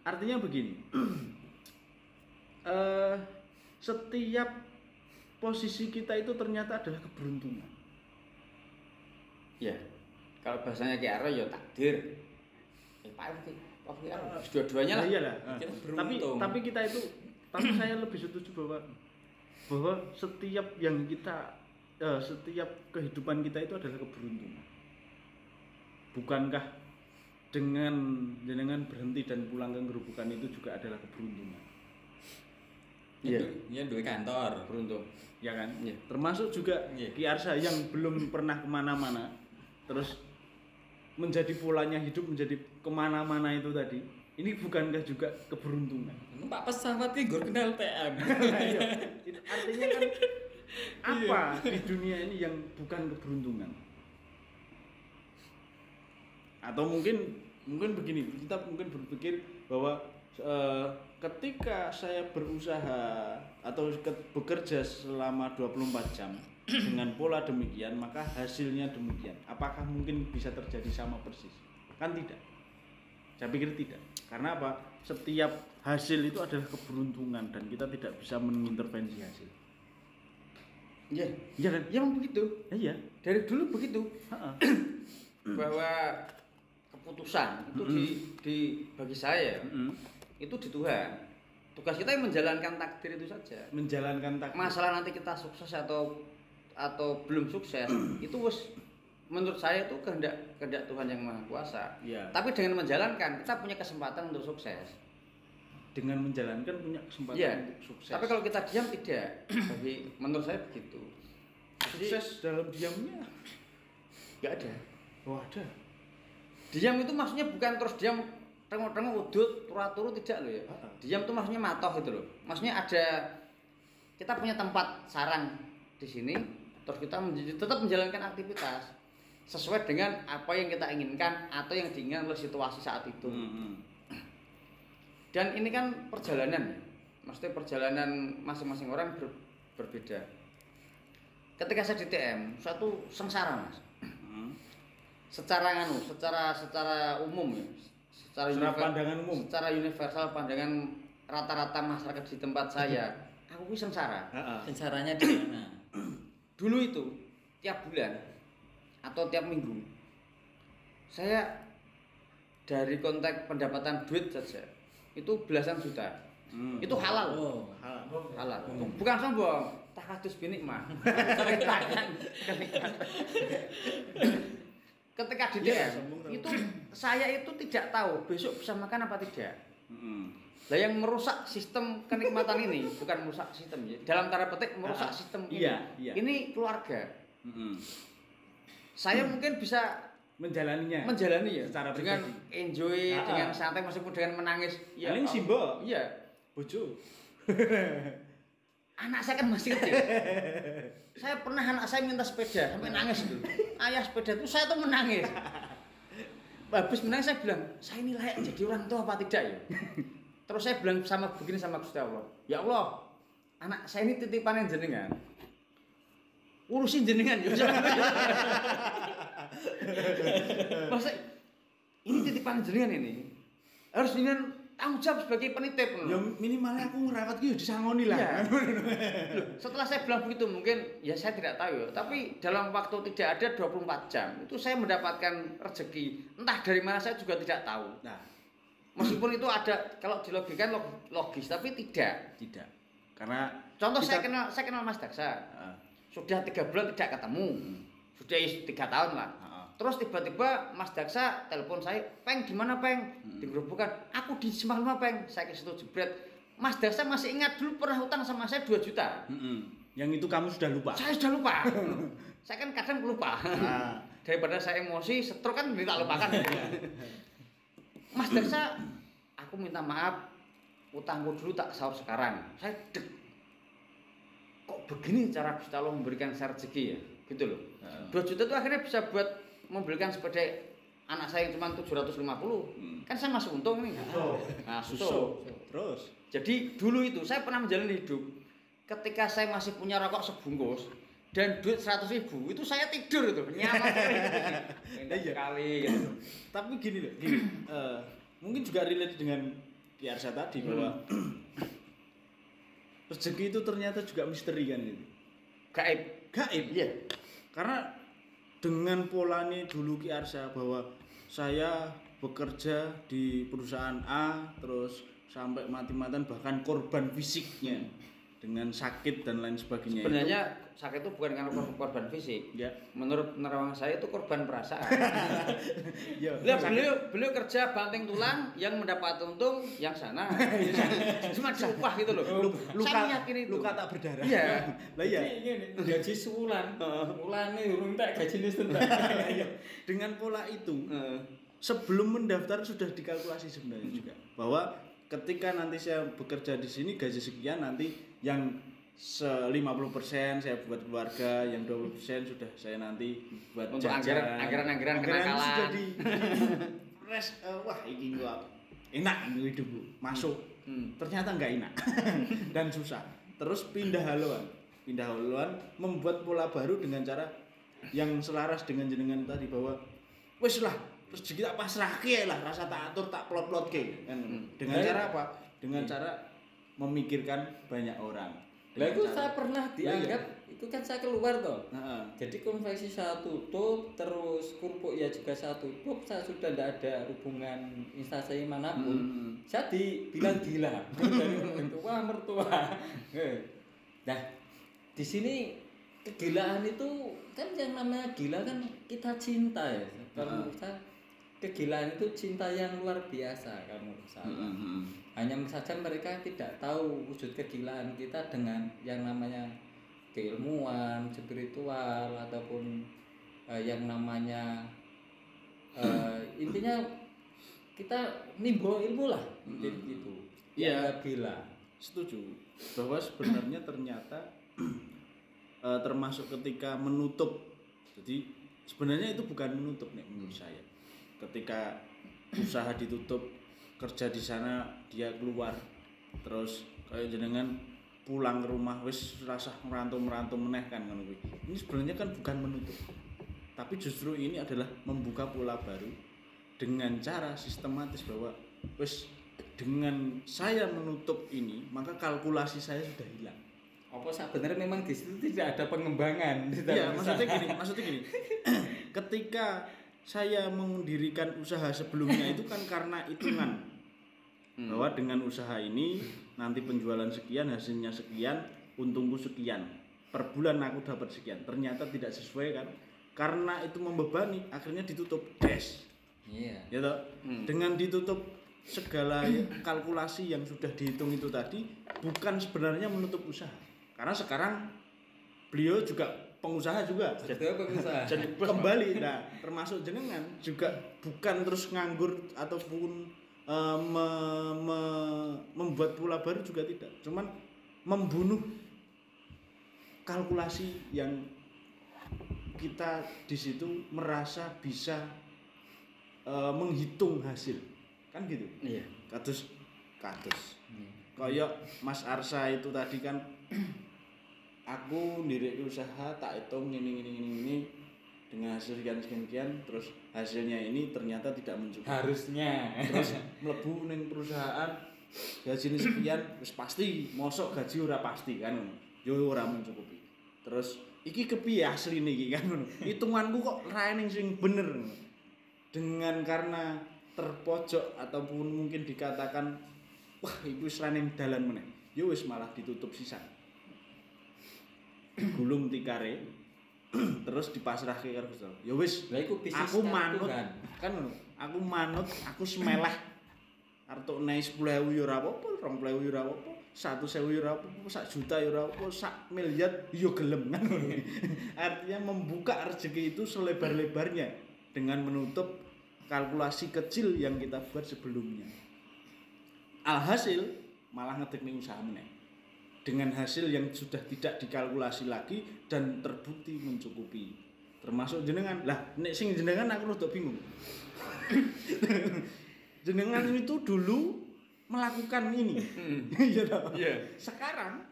artinya begini. Setiap posisi kita itu ternyata adalah keberuntungan. Ya. Kalau bahasanya Ki Aryo ya takdir. Pak dua-duanya lah. Iyalah. Kita beruntung. Tapi kita itu, tapi saya lebih setuju bahwa setiap yang kita setiap kehidupan kita itu adalah keberuntungan. Bukankah dengan berhenti dan pulang ke Gerobokan itu juga adalah keberuntungan? Iya, dua kantor beruntung. Ya kan? Iya. Termasuk juga Ki Arsa yang belum pernah kemana-mana, terus menjadi polanya hidup menjadi kemana-mana itu tadi. Ini bukankah juga keberuntungan? Pak pesawat ki gur kenal TM. Iya. Artinya kan apa di dunia ini yang bukan keberuntungan? Atau mungkin begini, kita mungkin berpikir bahwa ketika saya berusaha atau bekerja selama 24 jam dengan pola demikian, maka hasilnya demikian. Apakah mungkin bisa terjadi sama persis? Kan tidak. Saya pikir tidak. Karena apa? Setiap hasil itu adalah keberuntungan dan kita tidak bisa mengintervensi hasil. Iya. Iya kan? Ya memang begitu. Iya. Dari dulu begitu. Bahwa keputusan itu di bagi saya itu di Tuhan. Tugas kita yang menjalankan takdir itu saja. Menjalankan takdir. Masalah nanti kita sukses atau belum sukses itu menurut saya itu kehendak Tuhan yang Maha Kuasa. Ya. Tapi dengan menjalankan kita punya kesempatan untuk sukses. Dengan menjalankan punya kesempatan untuk sukses. Tapi kalau kita diam tidak. Bagi menurut saya begitu. Sukses dalam diamnya nggak ada. Oh ada. Diam itu maksudnya bukan terus diam tengok-tengok udut turu-turu tidak loh ya. Diam itu maksudnya matoh gitu loh. Maksudnya ada kita punya tempat sarang di sini terus kita tetap menjalankan aktivitas sesuai dengan apa yang kita inginkan atau yang diinginkan oleh situasi saat itu. Dan ini kan perjalanan, maksudnya perjalanan masing-masing orang berbeda. Ketika saya di TM, suatu sengsara mas. Secara umum ya, secara pandangan umum, secara universal pandangan rata-rata masyarakat di tempat saya, aku ini sengsara. Sengsaranya di mana? Dulu itu tiap bulan atau tiap minggu saya dari konteks pendapatan duit saja itu belasan juta. Itu halal. Halal. Bukan sombong, takadus binik mah. Ketika di DM itu saya itu tidak tahu besok bisa makan apa tidak. Nah yang merusak sistem kenikmatan ini bukan merusak sistem ya. Dalam tanda petik merusak sistem ini. Ini keluarga. Saya mungkin bisa menjalani ya secara dengan pribadi. enjoy, dengan santai meskipun dengan menangis. Ya, paling simbol. Iya. Bojo. Anak saya kan masih kecil. Saya pernah anak saya minta sepeda sampai nangis itu. Ayah sepeda itu saya tuh menangis. Habis menangis saya bilang, saya ini layak jadi orang tua apa tidak ya? Terus saya bilang sama Gusti Allah, ya Allah, anak saya ini titipan yang jenengan. Urusin jenengan ya. Maksudnya ini titipan jenengan ini. Harus jenengan tanggung jawab sebagai penitip. Ya minimalnya aku ngerawat gitu disangoni lah. Ya. Setelah saya bilang begitu mungkin ya saya tidak tahu ya, tapi dalam waktu tidak ada 24 jam itu saya mendapatkan rezeki. Entah dari mana saya juga tidak tahu. Nah, meskipun itu ada kalau dilogikan logis tapi tidak. Karena contoh saya kenal Mas Daksa. Sudah 3 bulan tidak ketemu. Sudah 3 tahun lah. Terus tiba-tiba Mas Daksa telepon saya, "Peng, gimana Peng?" Di Gerobokan. "Aku di Simpang 5, Peng." Saya ke situ jebret. Mas Daksa masih ingat dulu pernah hutang sama saya 2 juta. Yang itu kamu sudah lupa. Saya sudah lupa. Saya kan kadang lupa. Daripada saya emosi, stroke kan tidak lupakan. Mas Daksa, aku minta maaf, utangku dulu tak sahur sekarang. Saya kok begini cara Gusti Allah memberikan saya rezeki ya? Gitu loh. 2 juta itu akhirnya bisa buat membelikan sepeda anak saya yang cuma 750. Kan saya masih untung nih. Suso. Terus. Jadi dulu itu saya pernah menjalani hidup ketika saya masih punya rokok sebungkus dan duit 100.000 itu saya tidur itu nyaman sekali gitu. Tapi gini loh, mungkin juga relate dengan Ki Arsa tadi bahwa rezeki itu ternyata juga misteri kan gitu. Gaib. Gaib. Iya. Karena dengan polanya dulu Ki Arsa bahwa saya bekerja di perusahaan A terus sampai mati-matian bahkan korban fisiknya dengan sakit dan lain sebagainya. Sebenarnya sakit itu bukan karena korban fisik. Ya. Menurut penerangan saya itu korban perasaan. Ya, Lah beliau kerja banting tulang yang mendapat untung yang sana. Cuma diupah gitu loh. Saya yakin itu. Luka tak berdarah. Iya. Lah iya. Gaji sebulan. Ulane urung tak gajine sebentar. Dengan pola itu sebelum mendaftar sudah dikalkulasi sebenarnya juga bahwa ketika nanti saya bekerja di sini gaji sekian, nanti yang 50% saya buat keluarga, yang 20% sudah saya nanti buat untuk jajan. anggaran Anggaran sudah kenakalan. di res wah ini gua enak hidupku masuk. Ternyata enggak enak dan susah. Terus pindah haluan membuat pola baru dengan cara yang selaras dengan jenengan tadi bahwa wis lah rezeki tak pasrahke lah, rasa tak atur tak plot-plotke kan. Dengan cara apa? Dengan cara memikirkan banyak orang. Lah itu saya pernah dianggap itu kan saya keluar toh. Jadi konveksi saya tutup, terus kurpuk ya juga saya tutup, saya sudah tidak ada hubungan instansi manapun. Saya dibilang gila dari mertua. Nah, di sini kegilaan itu kan yang namanya gila kan kita cinta ya. Kalau menurut saya kegilaan itu cinta yang luar biasa kan menurut saya. Hanya saja mereka tidak tahu wujud kegilaan kita dengan yang namanya keilmuan, spiritual ataupun yang namanya intinya kita nimbo ilmu lah jadi gitu. Iya, gila. Setuju bahwa sebenarnya ternyata termasuk ketika menutup. Jadi sebenarnya itu bukan menutup nih menurut saya. Ketika usaha ditutup, kerja di sana dia keluar, terus kayak jenengan pulang ke rumah wis rasa merantau meneh kan ngono kuwi. Ini sebenarnya kan bukan menutup. Tapi justru ini adalah membuka pola baru dengan cara sistematis bahwa wis dengan saya menutup ini maka kalkulasi saya sudah hilang. Apa sebenarnya memang di situ tidak ada pengembangan? Iya, maksudnya gini. Ketika saya mendirikan usaha sebelumnya itu kan karena hitungan bahwa dengan usaha ini nanti penjualan sekian, hasilnya sekian, untungku sekian, per bulan aku dapat sekian. Ternyata tidak sesuai kan? Karena itu membebani, akhirnya ditutup. Iya. Ya toh? Dengan ditutup segala kalkulasi yang sudah dihitung itu tadi bukan sebenarnya menutup usaha. Karena sekarang beliau juga pengusaha juga. Jadi kembali, nah termasuk jenengan juga bukan terus nganggur ataupun membuat pola baru juga tidak. Cuman membunuh kalkulasi yang kita di situ merasa bisa menghitung hasil, kan gitu. Iya. Kados. Kayak Mas Arsa itu tadi kan aku ndirikke usaha tak hitung ini dengan hasil sekian terus hasilnya ini ternyata tidak mencukupi. Harusnya Terus mlebu ning perusahaan gaji sekian wis pasti mosok gaji ora pasti kan yo ora mencukupi. Terus iki kepiye asline iki kan ngono. Hitunganku kok ra ning sing bener. Dengan karena terpojok ataupun mungkin dikatakan wah iku wis ra ning dalan meneh. Yo wis malah ditutup sisan. Gulung tikare terus dipasrahke karo Gusti Allah. Ya wis, aku manut kan ngono. Aku manut, aku semeleh. Arep nek 10.000 ya ora apa-apa, 20.000 ya ora apa-apa, 100.000 ya ora apa-apa, 1 juta ya ora apa-apa, 1 miliar ya gelem kan ngono. Artinya membuka rezeki itu selebar-lebarnya dengan menutup kalkulasi kecil yang kita buat sebelumnya. Alhasil malah ngedek ning usaha meneh. Dengan hasil yang sudah tidak dikalkulasi lagi dan terbukti mencukupi. Termasuk jenengan. Lah nek sing jenengan aku rada bingung. Jenengan itu dulu melakukan ini. Iya toh? Iya. Sekarang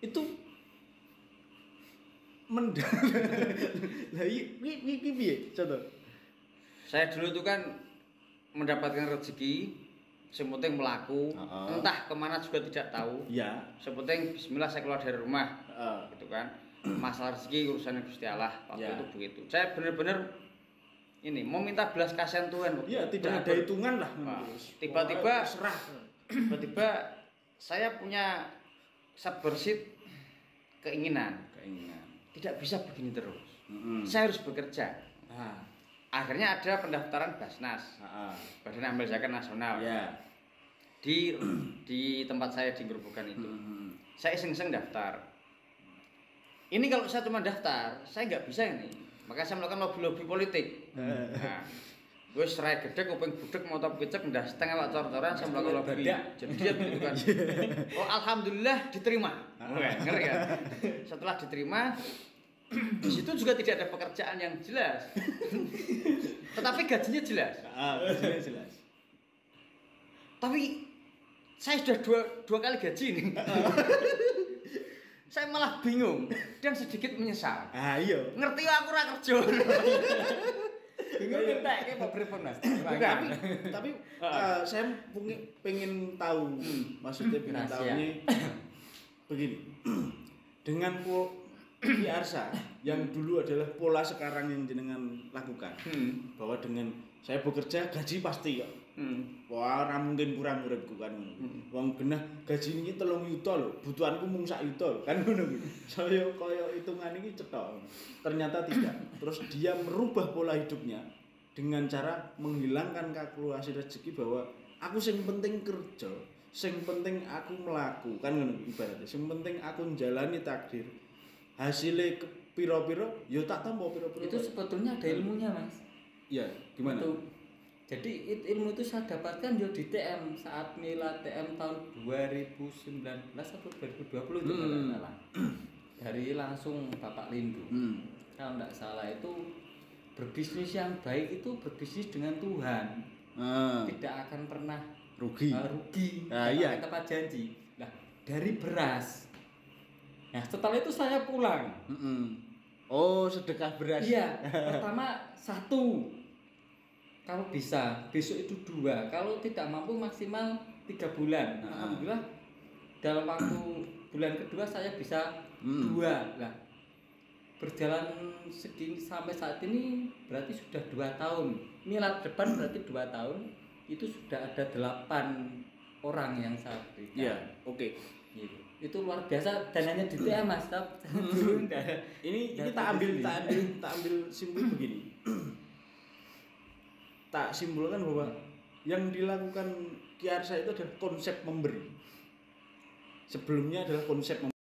itu lah iki piye? Contoh. Saya dulu itu kan mendapatkan rezeki Yang penting melaku, entah kemana juga tidak tahu. Ya. Yang penting bismillah saya keluar dari rumah. Gitu kan. Masalah rezeki urusannya Gusti Allah. Waktu Ya. itu begitu. Saya benar-benar ini mau minta belas kasihan Tuhan. Ya, tidak ada hitungan lah. Tiba-tiba serah. Tiba-tiba saya punya sebersit keinginan. Tidak bisa begini terus. Saya harus bekerja. Akhirnya ada pendaftaran Basnas. Badan Amil Zakat Nasional. Ya. Di tempat saya di Gerobokan itu. Saya iseng-iseng daftar. Ini kalau saya cuma daftar, saya nggak bisa ini. Maka saya melakukan lobby-lobby politik. Nah, gue serai gede, kuping budek, motor picek, ndah setengah wak cor-coran, saya melakukan lobby. Jadi dia gitu kan. Oh alhamdulillah diterima. Ngeri kan? Setelah diterima, di situ juga tidak ada pekerjaan yang jelas. Tetapi gajinya jelas. Gajinya jelas. Tapi saya sudah dua kali gaji nih. Saya malah bingung dan sedikit menyesal. Iya. Ngerti aku ora kerja. Bingung entek ki mau pripun Mas? Tapi saya pengen tahu, maksudnya pengen tahu ini begini. Dengan Arsa yang dulu adalah pola sekarang yang jenengan lakukan. Bahwa dengan saya bekerja gaji pasti kok. Wah, ora mungkin kurang uripku kan ngono. Wong genah gaji niki 3 juta lho, butuhanku mung 1 juta lho, kan ngono kuwi. Saya kaya hitungan iki cetok. Ternyata tidak. Terus dia merubah pola hidupnya dengan cara menghilangkan kalkulasi rezeki bahwa aku sing penting kerja, sing penting aku melaku, kan ngono ibaratnya. Sing penting aku njalani takdir. Hasilnya piro-piro ya tak tampa piro-piro. Itu sebetulnya ada ilmunya Mas. Iya, gimana? Jadi ilmu itu saya dapatkan yo di TM saat nilai TM tahun 2019 atau 2020 itu kalau salah. Dari langsung Bapak Lindu. Kalau tidak salah itu berbisnis yang baik itu berbisnis dengan Tuhan. Tidak akan pernah rugi. Iya. Tepat janji. Nah, dari beras. Nah, setelah itu saya pulang. Oh, sedekah beras. Iya, pertama 1. Kalau bisa, besok itu 2. Kalau tidak mampu maksimal 3 bulan. Alhamdulillah dalam waktu bulan kedua saya bisa 2. Nah, berjalan segini sampai saat ini berarti sudah 2 tahun. Nilai depan berarti 2 tahun. Itu sudah ada 8 orang yang saya berikan. Iya, oke. Gitu. Itu luar biasa dananya di TM Mas. Ini tak ambil simpul begini. Tak simpulkan bahwa yang dilakukan Ki Arsa itu adalah konsep memberi. Sebelumnya adalah konsep